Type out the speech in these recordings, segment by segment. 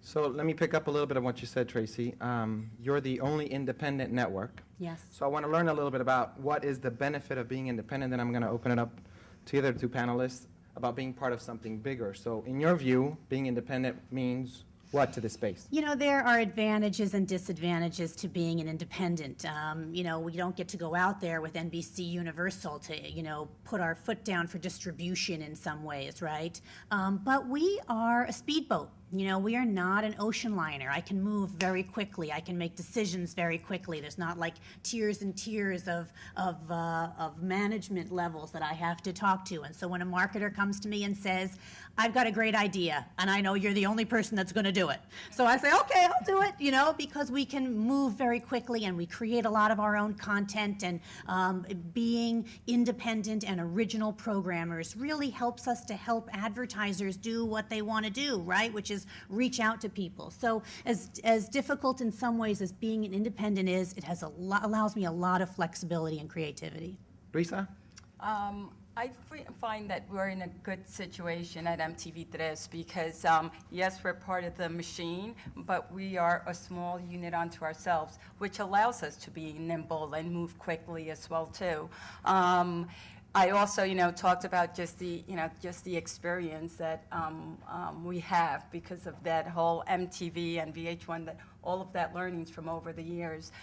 So let me pick up a little bit of what you said, Tracy. You're the only independent network. Yes. So I want to learn a little bit about what is the benefit of being independent, then I'm going to open it up to the other two panelists about being part of something bigger. So in your view, being independent means what to the space? You know, there are advantages and disadvantages to being an independent. You know, we don't get to go out there with NBC Universal to, you know, put our foot down for distribution in some ways, right? But we are a speedboat. You know, we are not an ocean liner. I can move very quickly. I can make decisions very quickly. There's not like tiers and tiers of management levels that I have to talk to. And so when a marketer comes to me and says, I've got a great idea, and I know you're the only person that's going to do it. So I say, okay, I'll do it, you know, because we can move very quickly and we create a lot of our own content, and being independent and original programmers really helps us to help advertisers do what they want to do, right? Which is reach out to people. So as difficult in some ways as being an independent is, it has allows me a lot of flexibility and creativity. Luisa? I find that we're in a good situation at MTV3 because, yes, we're part of the machine, but we are a small unit unto ourselves, which allows us to be nimble and move quickly as well, too. I also, you know, talked about just the experience that we have because of that whole MTV and VH1, that all of that learnings from over the years,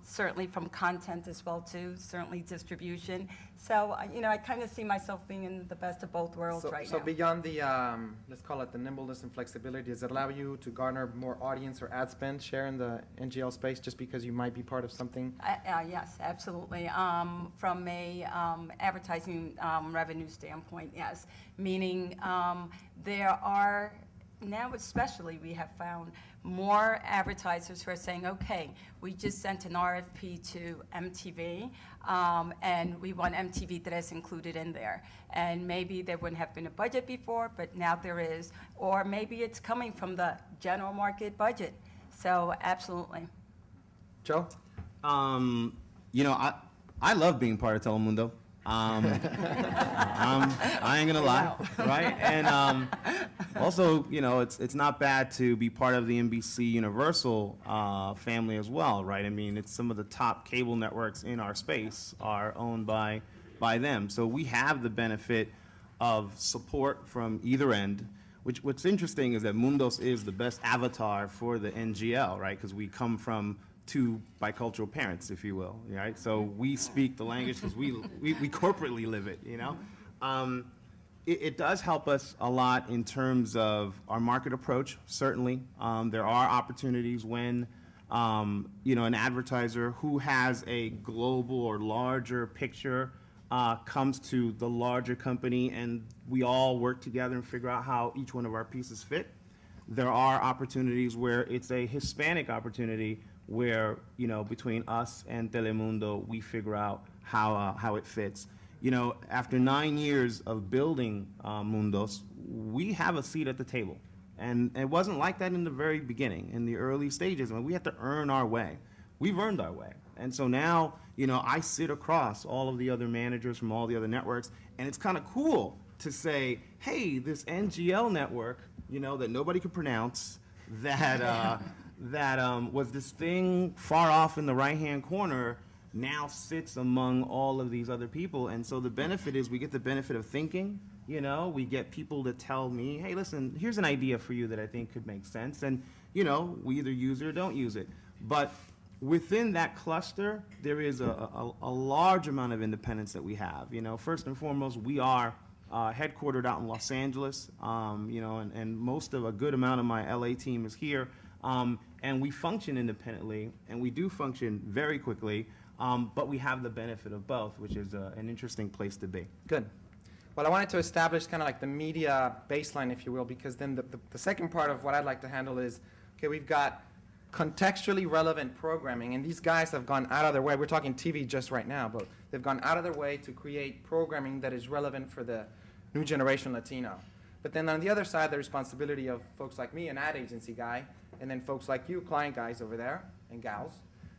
certainly from content as well too, certainly distribution. So, you know, I kind of see myself being in the best of both worlds right now. So beyond the, let's call it the nimbleness and flexibility, does it allow you to garner more audience or ad spend share in the NGL space just because you might be part of something? Yes, absolutely. From a advertising revenue standpoint, yes. Meaning there are, now especially we have found more advertisers who are saying, okay, we just sent an RFP to MTV, and we want MTV3 included in there. And maybe there wouldn't have been a budget before, but now there is. Or maybe it's coming from the general market budget. So absolutely. Joe? You know, I love being part of Telemundo. I ain't gonna lie, right? And also, you know, it's not bad to be part of the NBC Universal family as well, right? I mean, it's some of the top cable networks in our space are owned by them, so we have the benefit of support from either end. What's interesting is that Mundos is the best avatar for the NGL, right? Because we come from two bicultural parents, if you will, right? So we speak the language because we corporately live it, you know? It does help us a lot in terms of our market approach, certainly. There are opportunities when, you know, an advertiser who has a global or larger picture comes to the larger company and we all work together and figure out how each one of our pieces fit. There are opportunities where it's a Hispanic opportunity where, you know, between us and Telemundo, we figure out how it fits. You know, after 9 years of building Mundos, we have a seat at the table. And it wasn't like that in the very beginning, in the early stages, when we had to earn our way. We've earned our way. And so now, you know, I sit across all of the other managers from all the other networks, and it's kind of cool to say, hey, this NGL network, you know, that nobody could pronounce, that was this thing far off in the right-hand corner, now sits among all of these other people. And so the benefit is we get the benefit of thinking, you know, we get people to tell me, hey, listen, here's an idea for you that I think could make sense. And, you know, we either use it or don't use it. But within that cluster, there is a large amount of independence that we have. You know, first and foremost, we are headquartered out in Los Angeles, you know, and most of a good amount of my LA team is here. And we function independently, and we do function very quickly, but we have the benefit of both, which is an interesting place to be. Good. Well, I wanted to establish kind of like the media baseline, if you will, because then the second part of what I'd like to handle is, okay, we've got contextually relevant programming, and these guys have gone out of their way. We're talking TV just right now, but they've gone out of their way to create programming that is relevant for the new generation Latino. But then on the other side, the responsibility of folks like me, an ad agency guy, and then folks like you, client guys over there, and gals,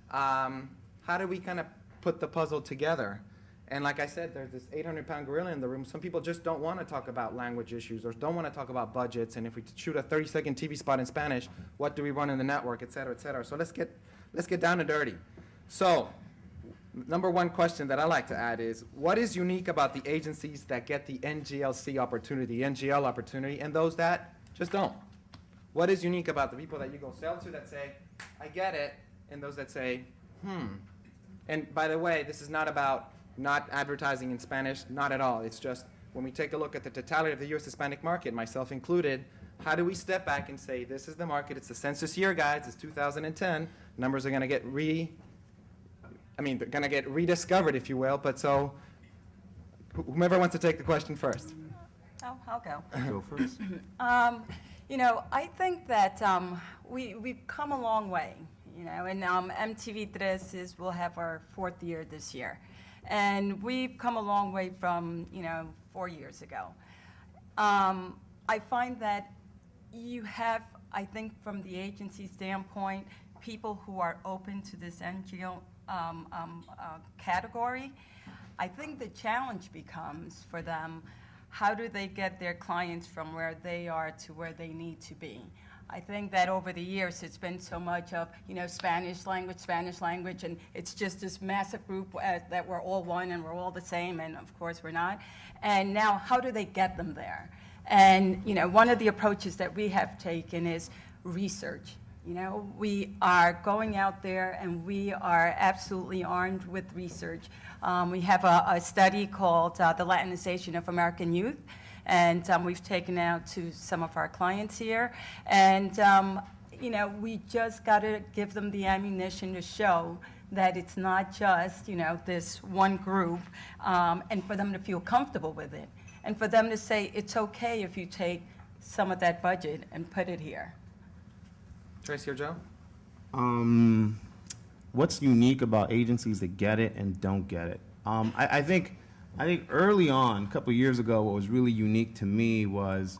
how do we kind of put the puzzle together? And like I said, there's this 800-pound gorilla in the room. Some people just don't want to talk about language issues or don't want to talk about budgets. And if we shoot a 30-second TV spot in Spanish, what do we run in the network, et cetera, et cetera. So let's get down and dirty. So number one question that I like to add is, what is unique about the agencies that get the NGLC opportunity, NGL opportunity, and those that just don't? What is unique about the people that you go sell to that say, I get it, and those that say, And by the way, this is not about not advertising in Spanish, not at all. It's just when we take a look at the totality of the U.S. Hispanic market, myself included, how do we step back and say, this is the market, it's the census year, guys, it's 2010, numbers are going to get they're going to get rediscovered, if you will, but so whomever wants to take the question first. Oh, I'll go. Go first. I think that we've come a long way, and MTV will have our 4th year this year. And we've come a long way from, 4 years ago. I find that you have, I think from the agency standpoint, people who are open to this NGO category. I think the challenge becomes for them, how do they get their clients from where they are to where they need to be? I think that over the years, it's been so much of, Spanish language, and it's just this massive group that we're all one and we're all the same, and of course we're not. And now, how do they get them there? And, one of the approaches that we have taken is research. We are going out there and we are absolutely armed with research. We have a study called The Latinization of American Youth, and we've taken out to some of our clients here. And, we just got to give them the ammunition to show that it's not just, this one group, and for them to feel comfortable with it. And for them to say, it's okay if you take some of that budget and put it here. Tracy or Joe? What's unique about agencies that get it and don't get it? I think early on, a couple of years ago, what was really unique to me was,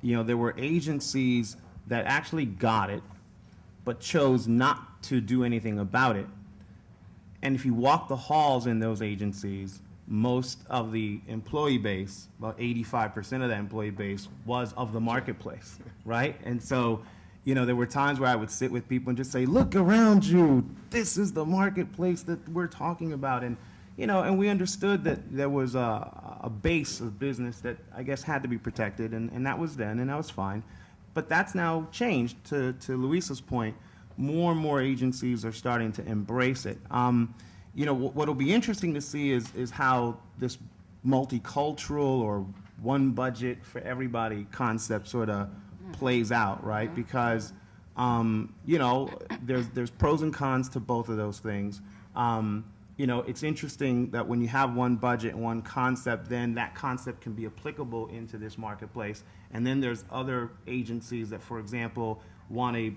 there were agencies that actually got it, but chose not to do anything about it. And if you walk the halls in those agencies, most of the employee base, about 85% of that employee base, was of the marketplace, right? And so, there were times where I would sit with people and just say, look around you, this is the marketplace that we're talking about. And, and we understood that there was a base of business that I guess had to be protected, and that was then, and that was fine. But that's now changed. To Luisa's point, more and more agencies are starting to embrace it. What'll be interesting to see is how this multicultural or one budget for everybody concept sort of plays out, right? Because, there's pros and cons to both of those things. It's interesting that when you have one budget and one concept, then that concept can be applicable into this marketplace. And then there's other agencies that, for example, want a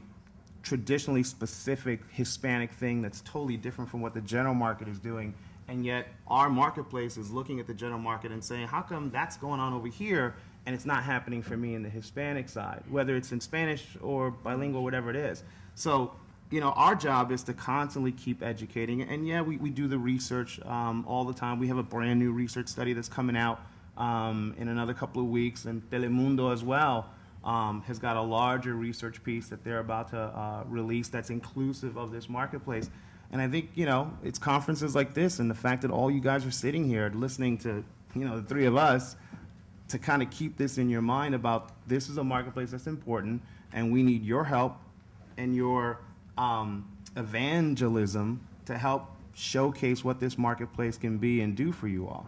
traditionally specific Hispanic thing that's totally different from what the general market is doing. And yet our marketplace is looking at the general market and saying, how come that's going on over here and it's not happening for me in the Hispanic side, whether it's in Spanish or bilingual, whatever it is. So, our job is to constantly keep educating. And yeah, we do the research all the time. We have a brand new research study that's coming out in another couple of weeks. And Telemundo as well has got a larger research piece that they're about to release that's inclusive of this marketplace. And I think, it's conferences like this and the fact that all you guys are sitting here listening to, the three of us, to kind of keep this in your mind about this is a marketplace that's important and we need your help and your evangelism to help showcase what this marketplace can be and do for you all.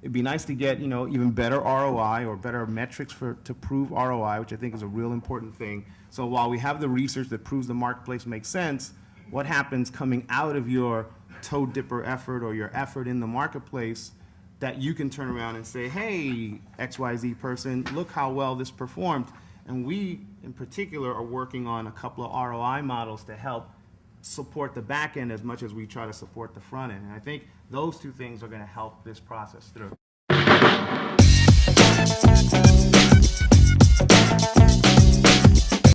It'd be nice to get, even better ROI or better metrics to prove ROI, which I think is a real important thing. So while we have the research that proves the marketplace makes sense, what happens coming out of your toe dipper effort or your effort in the marketplace that you can turn around and say, hey, XYZ person, look how well this performed. And we, in particular, are working on a couple of ROI models to help support the back end as much as we try to support the front end. And I think those two things are going to help this process through.